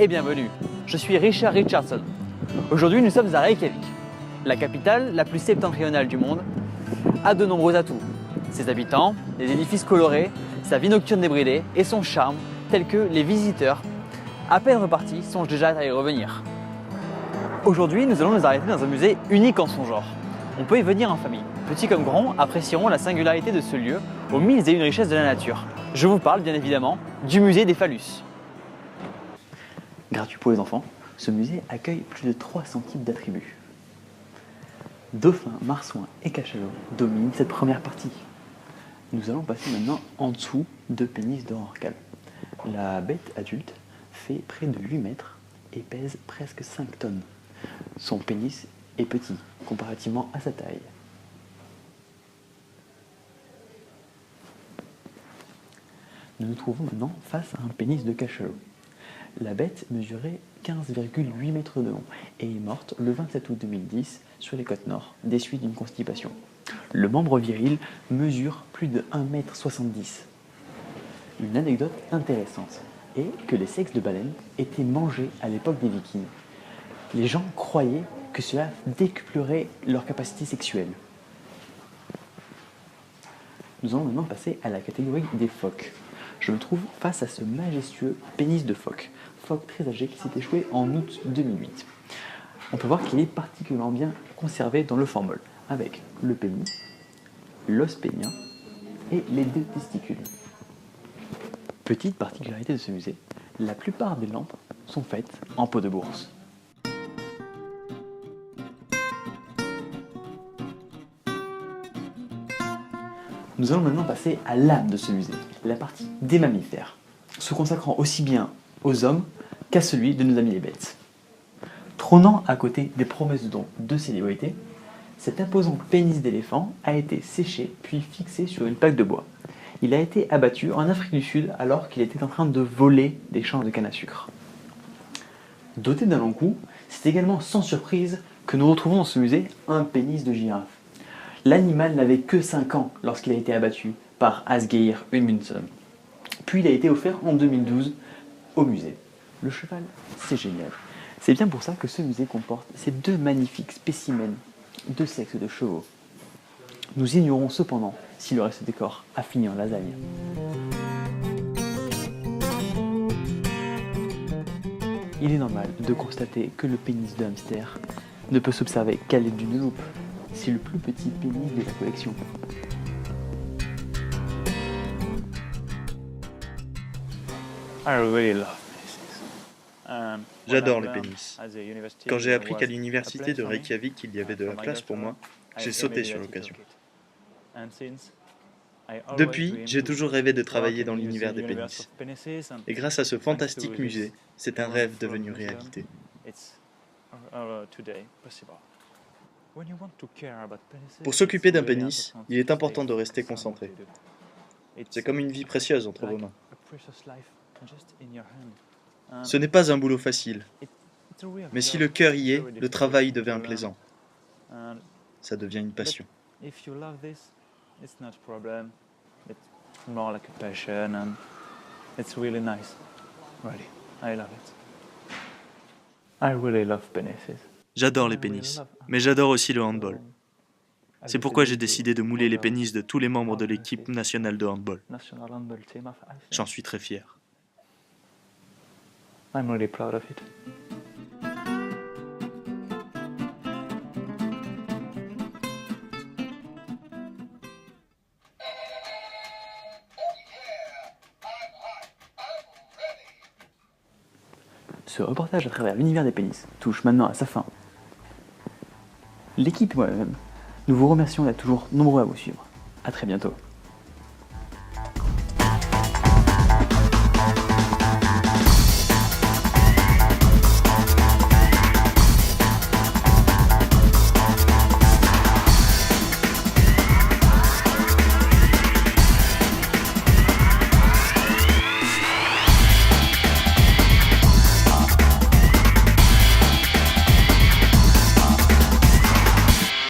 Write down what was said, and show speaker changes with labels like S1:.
S1: et bienvenue. Je suis Richard Richardson. Aujourd'hui, nous sommes à Reykjavik, la capitale la plus septentrionale du monde, a de nombreux atouts. Ses habitants, les édifices colorés, sa vie nocturne débridée et son charme, tel que les visiteurs, à peine repartis, songent déjà à y revenir. Aujourd'hui, nous allons nous arrêter dans un musée unique en son genre. On peut y venir en famille. Petits comme grands apprécieront la singularité de ce lieu aux mille et une richesses de la nature. Je vous parle bien évidemment du musée des phallus. Gratuit pour les enfants, ce musée accueille plus de 300 types d'attributs. Dauphins, marsouins et cachalots dominent cette première partie. Nous allons passer maintenant en dessous de pénis de rorqual. La bête adulte fait près de 8 mètres et pèse presque 5 tonnes. Son pénis est petit comparativement à sa taille. Nous nous trouvons maintenant face à un pénis de cachalot. La bête mesurait 15,8 mètres de long et est morte le 27 août 2010 sur les côtes nord, des suites d'une constipation. Le membre viril mesure plus de 1,70 m. Une anecdote intéressante est que les sexes de baleines étaient mangés à l'époque des Vikings. Les gens croyaient que cela décuplerait leur capacité sexuelle. Nous allons maintenant passer à la catégorie des phoques. Je me trouve face à ce majestueux pénis de phoque très âgé qui s'est échoué en août 2008. On peut voir qu'il est particulièrement bien conservé dans le formol, avec le pénis, l'os pénien et les deux testicules. Petite particularité de ce musée, la plupart des lampes sont faites en peau de bourse. Nous allons maintenant passer à l'âme de ce musée, la partie des mammifères, se consacrant aussi bien aux hommes qu'à celui de nos amis les bêtes. Trônant à côté des promesses de dons de célébrités, cet imposant pénis d'éléphant a été séché puis fixé sur une plaque de bois. Il a été abattu en Afrique du Sud alors qu'il était en train de voler des champs de canne à sucre. Doté d'un long cou, c'est également sans surprise que nous retrouvons dans ce musée un pénis de girafe. L'animal n'avait que 5 ans lorsqu'il a été abattu par Asgeir Gudmundsson. Puis il a été offert en 2012 au musée. Le cheval, c'est génial. C'est bien pour ça que ce musée comporte ces deux magnifiques spécimens de sexe de chevaux. Nous ignorons cependant si le reste des corps a fini en lasagne. Il est normal de constater que le pénis de hamster ne peut s'observer qu'à l'aide d'une loupe. C'est le plus petit pénis de la collection.
S2: J'adore les pénis. Quand j'ai appris qu'à l'université de Reykjavik il y avait de la place pour moi, j'ai sauté sur l'occasion. Depuis, j'ai toujours rêvé de travailler dans l'univers des pénis. Et grâce à ce fantastique musée, c'est un rêve devenu réalité. Pour s'occuper d'un pénis, il est important de rester concentré. C'est comme une vie précieuse entre vos mains. Ce n'est pas un boulot facile, mais si le cœur y est, le travail devient plaisant. Ça devient une passion. J'adore les pénis, mais j'adore aussi le handball. C'est pourquoi j'ai décidé de mouler les pénis de tous les membres de l'équipe nationale de handball. J'en suis très fier.
S1: I'm really proud of it. Ce reportage à travers l'univers des pénis touche maintenant à sa fin. L'équipe et moi-même, nous vous remercions d'être toujours nombreux à vous suivre. À très bientôt.